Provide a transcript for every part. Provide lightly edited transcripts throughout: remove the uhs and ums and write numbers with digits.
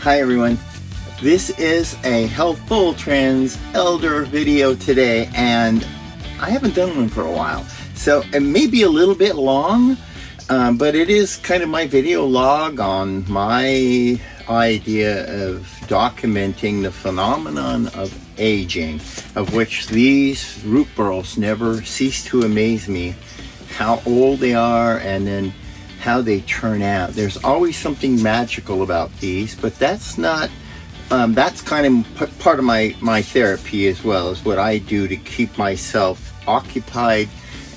Hi everyone. This is a Healthful Trends Elder video today, and I haven't done one for a while. So it may be a little bit long, but it is kind of my video log on my idea of documenting the phenomenon of aging, of which these root burls never cease to amaze me, how old they are and then how they turn out. There's always something magical about these, but that's not, that's kind of part of my therapy as well, is what I do to keep myself occupied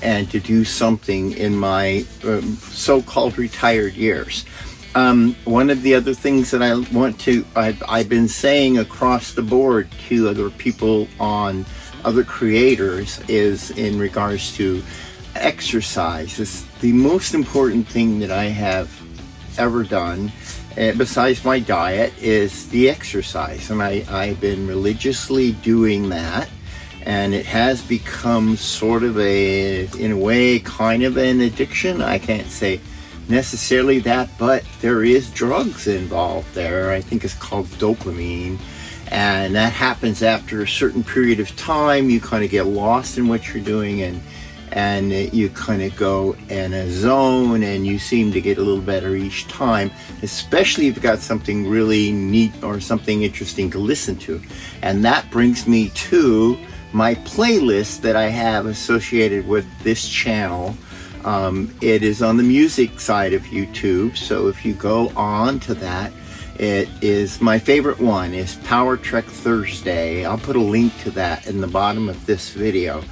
and to do something in my so-called retired years. One of the other things that I've been saying across the board to other people on other creators is in regards to exercise. It's the most important thing that I have ever done, besides my diet, is the exercise. And I've been religiously doing that. And it has become sort of in a way, kind of an addiction. I can't say necessarily that, but there is drugs involved there. I think it's called dopamine. And that happens after a certain period of time. You kind of get lost in what you're doing, and you kind of go in a zone, and you seem to get a little better each time, especially if you've got something really neat or something interesting to listen to. And that brings me to my playlist that I have associated with this channel. It is on the music side of YouTube, so if you go on to that, it is my favorite one is Powertrek Thursday. I'll put a link to that in the bottom of this video.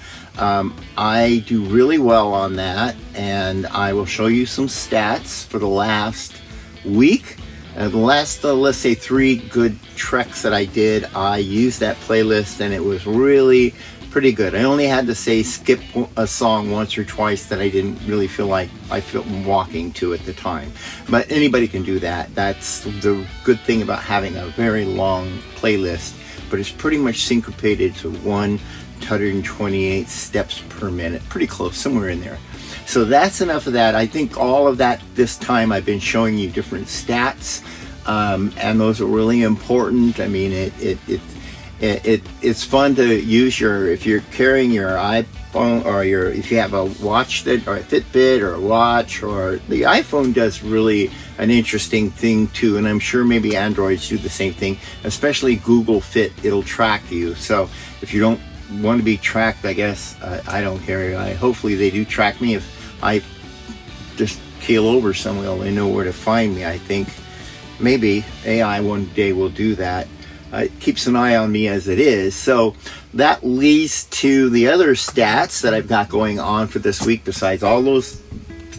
I do really well on that, and I will show you some stats for the last week. The last, let's say, 3 good treks that I did, I used that playlist, and it was really pretty good. I only had to say skip a song once or twice that I didn't really feel like I felt walking to at the time. But anybody can do that. That's the good thing about having a very long playlist, but it's pretty much syncopated to 128 steps per minute. Pretty close, somewhere in there. So that's enough of that. I think all of that this time I've been showing you different stats, and those are really important. I mean, it's fun to use if you're carrying your iPhone, or if you have a watch or a Fitbit or a watch, or the iPhone does really an interesting thing too, and I'm sure maybe Androids do the same thing, especially Google Fit. It'll track you. So if you don't want to be tracked, I guess, I don't care. Hopefully they do track me. If I just keel over somewhere, they know where to find me. I think maybe AI one day will do that. It keeps an eye on me as it is. So that leads to the other stats that I've got going on for this week, besides all those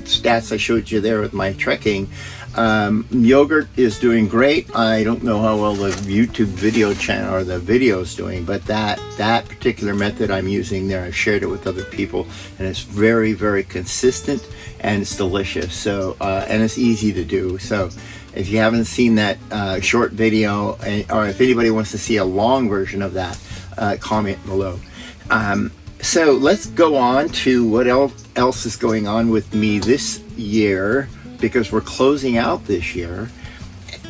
stats I showed you there with my trekking. Yogurt is doing great. I don't know how well the YouTube video channel or the video is doing, but that particular method I'm using there, I've shared it with other people, and it's very, very consistent, and it's delicious. So and it's easy to do. So if you haven't seen that short video, or if anybody wants to see a long version of that, comment below. So let's go on to what else is going on with me this year, because we're closing out this year.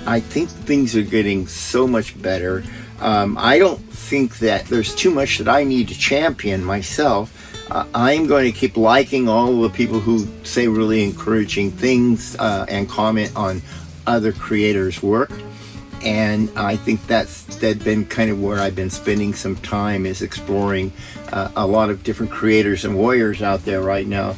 I think things are getting so much better. I don't think that there's too much that I need to champion myself. I'm going to keep liking all the people who say really encouraging things and comment on other creators' work. And I think that's been kind of where I've been spending some time, is exploring a lot of different creators and warriors out there right now,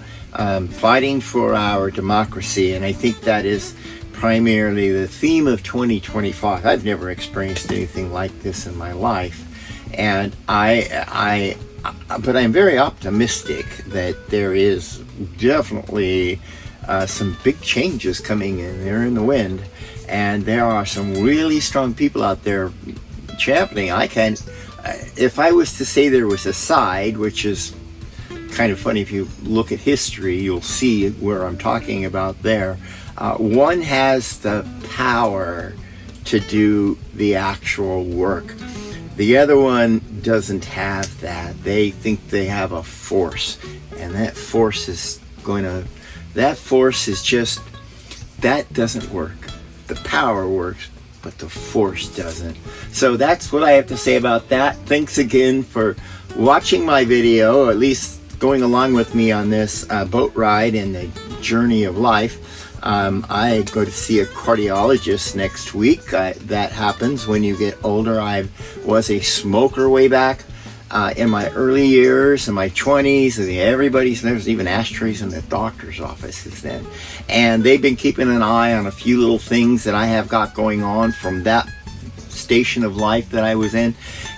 fighting for our democracy. And I think that is primarily the theme of 2025. I've never experienced anything like this in my life, and but I'm very optimistic that there is definitely some big changes coming in. They're in the wind, and there are some really strong people out there championing. If I was to say there was a side, which is kind of funny, if you look at history, you'll see where I'm talking about there. One has the power to do the actual work. The other one doesn't have that. They think they have a force, and that force is just, that doesn't work. The power works but the Force doesn't. So that's what I have to say about that. Thanks again for watching my video, or at least going along with me on this boat ride and the journey of life. I go to see a cardiologist next week. That happens when you get older. I was a smoker way back in my early years, in my 20s. There's even ashtrays in the doctor's offices then. And they've been keeping an eye on a few little things that I have got going on from that station of life that I was in.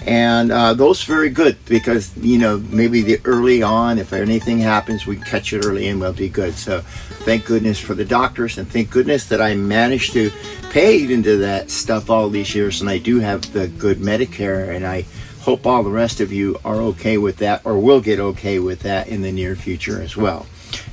And those are very good because, you know, maybe the early on, if anything happens, we catch it early and we'll be good. So thank goodness for the doctors, and thank goodness that I managed to pay into that stuff all these years, and I do have the good Medicare, and I hope all the rest of you are okay with that, or will get okay with that in the near future as well.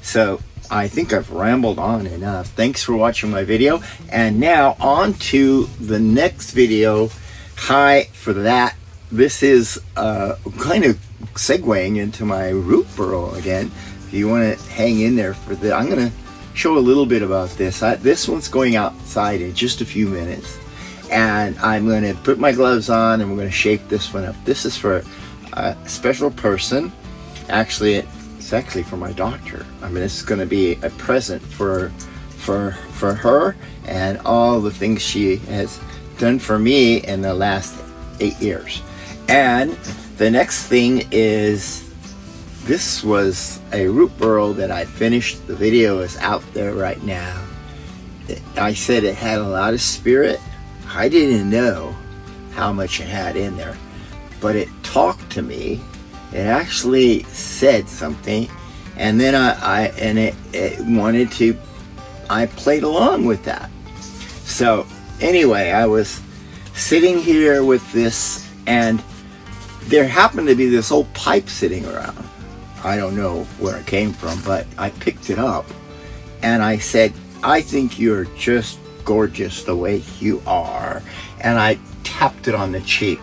So I think I've rambled on enough. Thanks for watching my video, and now on to the next video. Hi for that. This is kind of segueing into my root burl again. If you want to hang in there for that, I'm going to show a little bit about this. This one's going outside in just a few minutes, and I'm going to put my gloves on and we're going to shape this one up. This is for a special person. Actually, it's actually for my doctor. I mean, this is going to be a present for her and all the things she has done for me in the last 8 years. And the next thing is, this was a root burl that I finished. The video is out there right now. I said it had a lot of spirit. I didn't know how much it had in there, but it talked to me. It actually said something, and then I played along with that. So anyway, I was sitting here with this, and there happened to be this old pipe sitting around. I don't know where it came from, but I picked it up and I said, I think you're just gorgeous the way you are. And I tapped it on the cheek.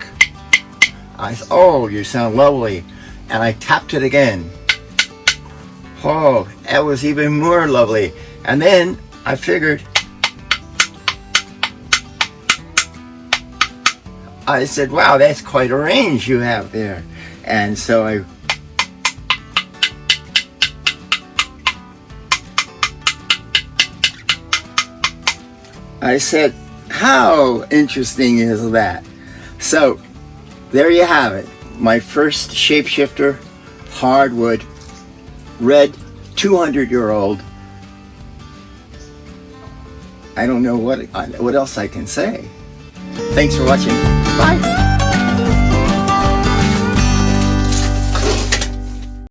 I said, oh, you sound lovely. And I tapped it again. Oh, that was even more lovely. And then I figured, I said, wow, that's quite a range you have there. And so I said, how interesting is that? So there you have it. My first Shapeshifter hardwood red 200-year-old. I don't know what else I can say. Thanks for watching. Bye.